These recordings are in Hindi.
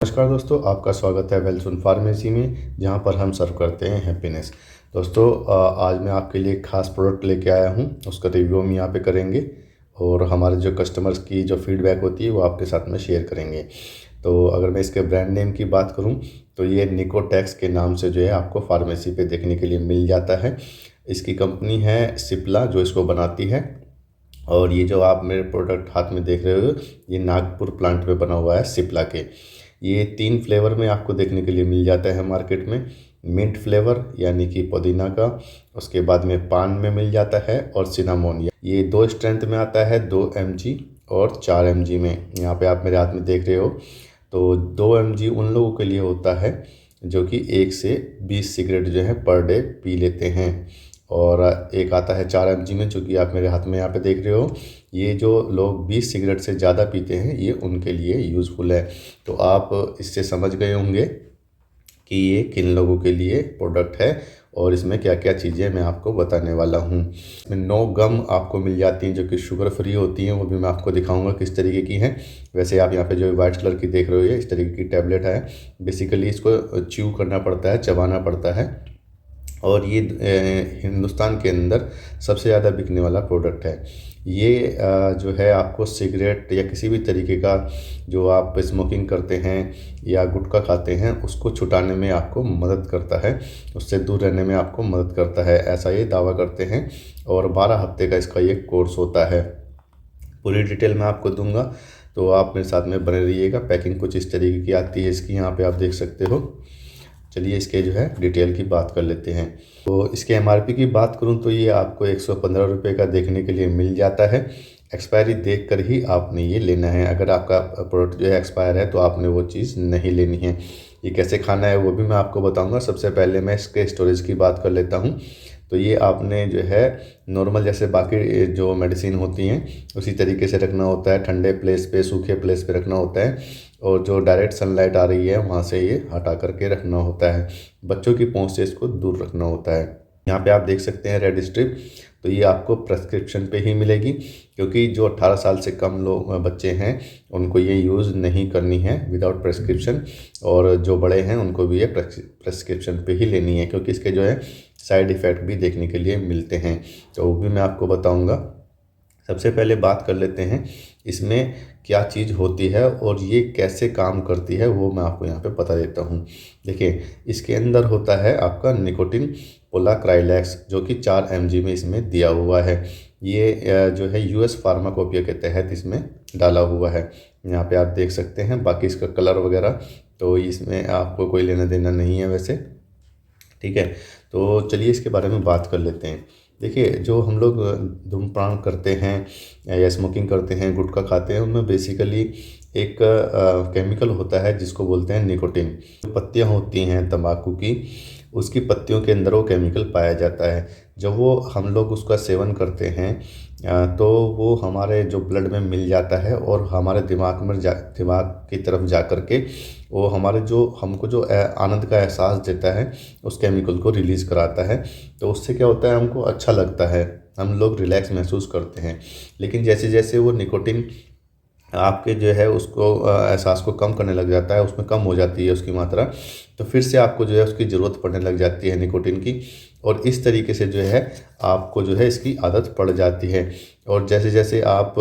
नमस्कार दोस्तों, आपका स्वागत है वेलसुन फार्मेसी में, जहां पर हम सर्व करते हैं हैप्पीनेस। दोस्तों, आज मैं आपके लिए एक खास प्रोडक्ट लेके आया हूं, उसका रिव्यू हम यहां पे करेंगे और हमारे जो कस्टमर्स की जो फीडबैक होती है वो आपके साथ में शेयर करेंगे। तो अगर मैं इसके ब्रांड नेम की बात करूं तो ये निकोटेक्स के नाम से जो है आपको फार्मेसी पे देखने के लिए मिल जाता है। इसकी कंपनी है सिप्ला जो इसको बनाती है। और ये जो आप मेरे प्रोडक्ट हाथ में देख रहे हो, ये नागपुर प्लांट में बना हुआ है सिप्ला के। ये 3 फ्लेवर में आपको देखने के लिए मिल जाता है मार्केट में। मिंट फ्लेवर यानी कि पुदीना का, उसके बाद में पान में मिल जाता है, और सिनामोन। ये 2 स्ट्रेंथ में आता है, 2 mg और 4 mg में। यहाँ पे आप मेरे हाथ में देख रहे हो। तो 2 mg उन लोगों के लिए होता है जो कि 1 से 20 सिगरेट जो है पर डे पी लेते हैं। और एक आता है 4 mg में, जो कि आप मेरे हाथ में यहाँ पे देख रहे हो। ये जो लोग 20 सिगरेट से ज़्यादा पीते हैं, ये उनके लिए यूज़फुल है। तो आप इससे समझ गए होंगे कि ये किन लोगों के लिए प्रोडक्ट है और इसमें क्या क्या चीज़ें मैं आपको बताने वाला हूँ। इसमें 9 गम आपको मिल जाती हैं जो कि शुगर फ्री होती हैं, वो भी मैं आपको दिखाऊंगा किस तरीके की हैं। वैसे आप यहाँ पे जो वाइट कलर की देख रहे हो, ये इस तरीके की टैबलेट है। बेसिकली इसको च्यू करना पड़ता है, चबाना पड़ता है। और ये हिंदुस्तान के अंदर सबसे ज़्यादा बिकने वाला प्रोडक्ट है। ये जो है आपको सिगरेट या किसी भी तरीके का जो आप स्मोकिंग करते हैं या गुटखा खाते हैं उसको छुटाने में आपको मदद करता है, उससे दूर रहने में आपको मदद करता है, ऐसा ये दावा करते हैं। और 12 हफ्ते का इसका ये कोर्स होता है। पूरी डिटेल मैं आपको दूंगा, तो आप मेरे साथ में बने रहिएगा। पैकिंग कुछ इस तरीके की आती है इसकी, यहाँ पे आप देख सकते हो। चलिए इसके जो है डिटेल की बात कर लेते हैं। तो इसके एमआरपी की बात करूं तो ये आपको 115 रुपये का देखने के लिए मिल जाता है। एक्सपायरी देख कर ही आपने ये लेना है। अगर आपका प्रोडक्ट जो है एक्सपायर है तो आपने वो चीज़ नहीं लेनी है। ये कैसे खाना है वो भी मैं आपको बताऊंगा। सबसे पहले मैं इसके स्टोरेज की बात कर लेता हूँ। तो ये आपने जो है नॉर्मल जैसे बाकी जो मेडिसिन होती हैं उसी तरीके से रखना होता है। ठंडे प्लेस पे, सूखे प्लेस पे रखना होता है। और जो डायरेक्ट सनलाइट आ रही है वहाँ से ये हटा करके रखना होता है। बच्चों की पहुँच से इसको दूर रखना होता है। यहाँ पे आप देख सकते हैं रेड स्ट्रिप, तो ये आपको प्रेस्क्रिप्शन पे ही मिलेगी, क्योंकि जो 18 साल से कम लोग बच्चे हैं उनको ये यूज़ नहीं करनी है विदाउट प्रेस्क्रिप्शन। और जो बड़े हैं उनको भी ये प्रेस्क्रिप्शन पे ही लेनी है, क्योंकि इसके जो है साइड इफ़ेक्ट भी देखने के लिए मिलते हैं। तो वो भी मैं आपको बताऊँगा। सबसे पहले बात कर लेते हैं इसमें क्या चीज़ होती है और ये कैसे काम करती है, वो मैं आपको यहाँ पे बता देता हूँ। देखिए, इसके अंदर होता है आपका निकोटिन पोलाक्राइलैक्स, जो कि 4 mg में इसमें दिया हुआ है। ये जो है यूएस फार्माकोपिया के तहत इसमें डाला हुआ है। यहाँ पे आप देख सकते हैं। बाकी इसका कलर वगैरह तो इसमें आपको कोई लेना देना नहीं है वैसे, ठीक है। तो चलिए इसके बारे में बात कर लेते हैं। देखिए, जो हम लोग धूम्रपान करते हैं या स्मोकिंग करते हैं, गुटखा खाते हैं, उनमें बेसिकली एक केमिकल होता है जिसको बोलते हैं निकोटिन। जो पत्तियाँ होती हैं तंबाकू की, उसकी पत्तियों के अंदर वो केमिकल पाया जाता है। जब वो हम लोग उसका सेवन करते हैं तो वो हमारे जो ब्लड में मिल जाता है और हमारे दिमाग की तरफ जा कर के वो हमारे जो हमको जो आनंद का एहसास देता है, उस केमिकल को रिलीज़ कराता है। तो उससे क्या होता है, हमको अच्छा लगता है, हम लोग रिलैक्स महसूस करते हैं। लेकिन जैसे जैसे वो निकोटिन आपके जो है उसको एहसास को कम करने लग जाता है, उसमें कम हो जाती है उसकी मात्रा, तो फिर से आपको जो है उसकी ज़रूरत पड़ने लग जाती है निकोटिन की। और इस तरीके से जो है आपको जो है इसकी आदत पड़ जाती है। और जैसे जैसे आप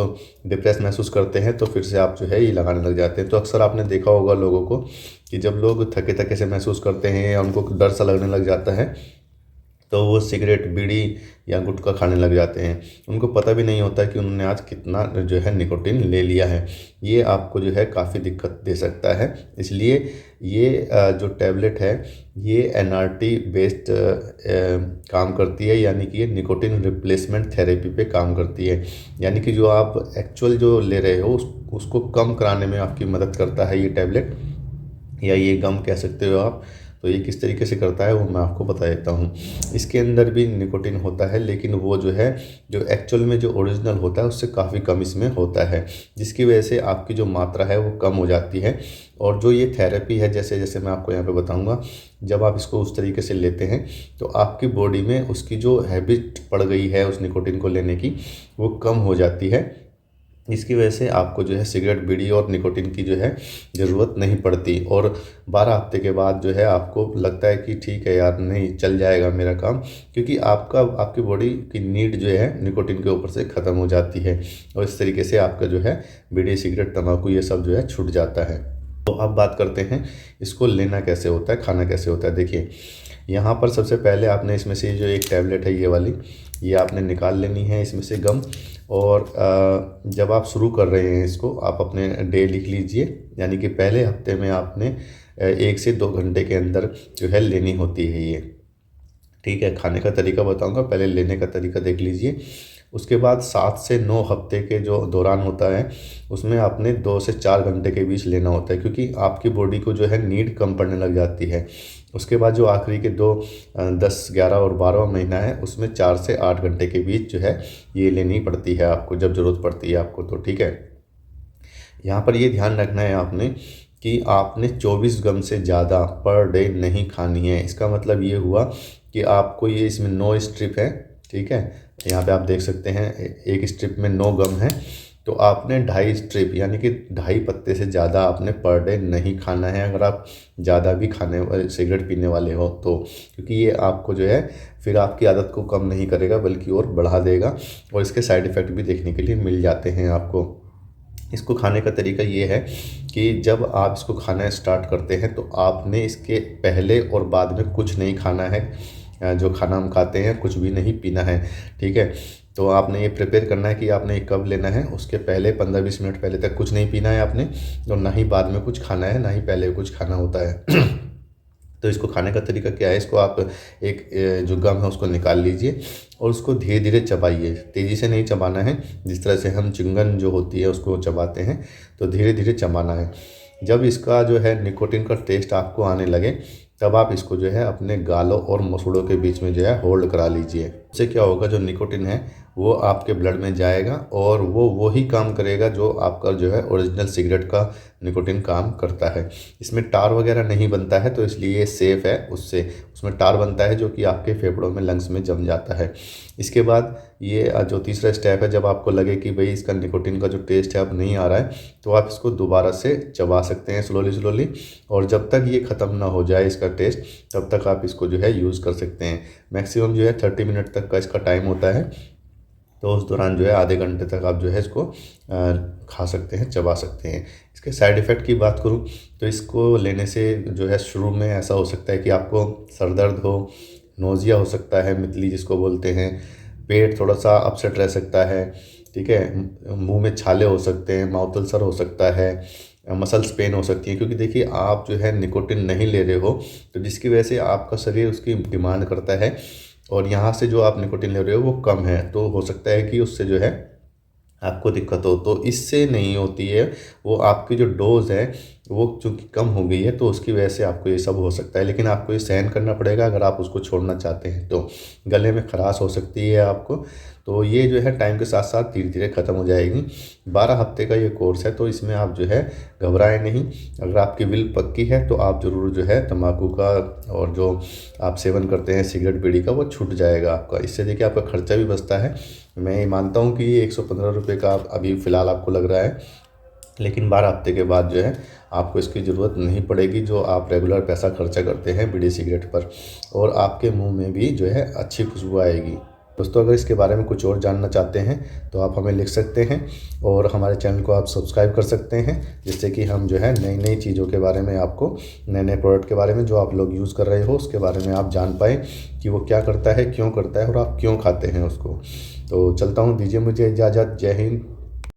डिप्रेस महसूस करते हैं तो फिर से आप जो है ये लगाने लग जाते हैं। तो अक्सर आपने देखा होगा लोगों को कि जब लोग थके थके से महसूस करते हैं या उनको डर सा लगने लग जाता है, तो वो सिगरेट, बीड़ी या गुटखा खाने लग जाते हैं। उनको पता भी नहीं होता कि उन्होंने आज कितना जो है निकोटिन ले लिया है। ये आपको जो है काफ़ी दिक्कत दे सकता है। इसलिए ये जो टैबलेट है ये एनआरटी बेस्ड काम करती है, यानी कि ये निकोटिन रिप्लेसमेंट थेरेपी पे काम करती है। यानी कि जो आप एक्चुअल जो ले रहे हो उसको कम कराने में आपकी मदद करता है ये टैबलेट, या ये गम कह सकते हो आप। तो ये किस तरीके से करता है वो मैं आपको बता देता हूँ। इसके अंदर भी निकोटिन होता है, लेकिन वो जो है जो एक्चुअल में जो ओरिजिनल होता है उससे काफ़ी कम इसमें होता है, जिसकी वजह से आपकी जो मात्रा है वो कम हो जाती है। और जो ये थेरेपी है, जैसे जैसे मैं आपको यहाँ पे बताऊँगा, जब आप इसको उस तरीके से लेते हैं तो आपकी बॉडी में उसकी जो हैबिट पड़ गई है उस निकोटिन को लेने की, वो कम हो जाती है। इसकी वजह से आपको जो है सिगरेट, बीड़ी और निकोटिन की जो है ज़रूरत नहीं पड़ती। और 12 हफ्ते के बाद जो है आपको लगता है कि ठीक है यार, नहीं चल जाएगा मेरा काम, क्योंकि आपकी बॉडी की नीड जो है निकोटिन के ऊपर से ख़त्म हो जाती है। और इस तरीके से आपका जो है बीड़ी, सिगरेट, तम्बाकू ये सब जो है छूट जाता है। तो अब बात करते हैं इसको लेना कैसे होता है, खाना कैसे होता है। देखिए, यहाँ पर सबसे पहले आपने इसमें से जो एक टैबलेट है ये वाली, ये आपने निकाल लेनी है इसमें से गम। और जब आप शुरू कर रहे हैं इसको, आप अपने डे लिख लीजिए, यानी कि पहले हफ्ते में आपने 1 से 2 घंटे के अंदर जो है लेनी होती है ये। ठीक है, खाने का तरीका बताऊंगा, पहले लेने का तरीका देख लीजिए। उसके बाद 7 से 9 हफ्ते के जो दौरान होता है उसमें आपने 2 से 4 घंटे के बीच लेना होता है, क्योंकि आपकी बॉडी को जो है नीड कम पड़ने लग जाती है। उसके बाद जो आखिरी के 2 10, 11 और 12वां महीना है उसमें 4 से 8 घंटे के बीच जो है ये लेनी पड़ती है आपको, जब ज़रूरत पड़ती है आपको तो। ठीक है, यहाँ पर ये ध्यान रखना है आपने कि आपने 24 गम से ज़्यादा पर डे नहीं खानी है। इसका मतलब ये हुआ कि आपको ये इसमें 9 स्ट्रिप है। ठीक है, यहाँ पे आप देख सकते हैं एक स्ट्रिप में 9 गम है, तो आपने 2.5 स्ट्रिप यानी कि 2.5 पत्ते से ज़्यादा आपने पर डे नहीं खाना है, अगर आप ज़्यादा भी सिगरेट पीने वाले हो तो। क्योंकि ये आपको जो है फिर आपकी आदत को कम नहीं करेगा बल्कि और बढ़ा देगा, और इसके साइड इफ़ेक्ट भी देखने के लिए मिल जाते हैं आपको। इसको खाने का तरीका ये है कि जब आप इसको खाना स्टार्ट करते हैं तो आपने इसके पहले और बाद में कुछ नहीं खाना है। जो खाना हम खाते हैं कुछ भी नहीं पीना है। ठीक है, तो आपने ये प्रिपेयर करना है कि आपने ये कब लेना है, उसके पहले 15-20 मिनट पहले तक कुछ नहीं पीना है आपने, और ना ही बाद में कुछ खाना है, ना ही पहले कुछ खाना होता है। तो इसको खाने का तरीका क्या है, इसको आप एक जो गम है उसको निकाल लीजिए और उसको धीरे धीरे चबाइए। तेज़ी से नहीं चबाना है, जिस तरह से हम चिंगन जो होती है उसको चबाते हैं, तो धीरे धीरे चबाना है। जब इसका जो है निकोटिन का टेस्ट आपको आने लगे तब आप इसको जो है अपने गालों और मसूड़ों के बीच में जो है होल्ड करा लीजिए। इससे क्या होगा, जो निकोटिन है वो आपके ब्लड में जाएगा और वो वही काम करेगा जो आपका जो है ओरिजिनल सिगरेट का निकोटिन काम करता है। इसमें टार वगैरह नहीं बनता है, तो इसलिए ये सेफ़ है। उसमें टार बनता है जो कि आपके फेफड़ों में, लंग्स में जम जाता है। इसके बाद ये जो तीसरा स्टेप है, जब आपको लगे कि भाई इसका निकोटिन का जो टेस्ट है अब नहीं आ रहा है, तो आप इसको दोबारा से चबा सकते हैं स्लोली, और जब तक ये ख़त्म ना हो जाए इसका टेस्ट, तब तक आप इसको जो है यूज़ कर सकते हैं। मैक्सिमम जो है 30 मिनट तक का इसका टाइम होता है, तो उस दौरान जो है आधे घंटे तक आप जो है इसको खा सकते हैं, चबा सकते हैं। इसके साइड इफ़ेक्ट की बात करूं तो इसको लेने से जो है शुरू में ऐसा हो सकता है कि आपको सर दर्द हो, नोज़िया हो सकता है, मितली जिसको बोलते हैं, पेट थोड़ा सा अपसेट रह सकता है। ठीक है, मुंह में छाले हो सकते हैं, माउथ अल्सर हो सकता है, मसल्स पेन हो सकती हैं, क्योंकि देखिए आप जो है निकोटिन नहीं ले रहे हो, तो जिसकी वजह से आपका शरीर उसकी डिमांड करता है, और यहाँ से जो आप निकोटिन ले रहे हो वो कम है, तो हो सकता है कि उससे जो है आपको दिक्कत हो। तो इससे नहीं होती है, वो आपकी जो डोज़ है वो चूँकि कम हो गई है, तो उसकी वजह से आपको ये सब हो सकता है। लेकिन आपको ये सहन करना पड़ेगा अगर आप उसको छोड़ना चाहते हैं तो। गले में खराश हो सकती है आपको, तो ये जो है टाइम के साथ साथ धीरे धीरे ख़त्म हो जाएगी। 12 हफ्ते का ये कोर्स है, तो इसमें आप जो है घबराएं नहीं। अगर आपकी विल पक्की है तो आप ज़रूर जो है तम्बाकू का और जो आप सेवन करते हैं सिगरेट, बीड़ी का, वो छूट जाएगा आपका। इससे देखिए आपका खर्चा भी बचता है। मैं ये मानता हूँ कि ये 115 रुपये का अभी फ़िलहाल आपको लग रहा है, लेकिन 12 हफ्ते के बाद जो है आपको इसकी ज़रूरत नहीं पड़ेगी, जो आप रेगुलर पैसा खर्चा करते हैं बीड़ी सिगरेट पर, और आपके मुंह में भी जो है अच्छी खुशबू आएगी। दोस्तों, अगर इसके बारे में कुछ और जानना चाहते हैं तो आप हमें लिख सकते हैं, और हमारे चैनल को आप सब्सक्राइब कर सकते हैं, जिससे कि हम जो है नई नई चीज़ों के बारे में, आपको नए नए प्रोडक्ट के बारे में जो आप लोग यूज़ कर रहे हो उसके बारे में आप जान पाएँ कि वो क्या करता है, क्यों करता है, और आप क्यों खाते हैं उसको। तो चलता हूँ, दीजिए मुझे इजाज़त। जय हिंद।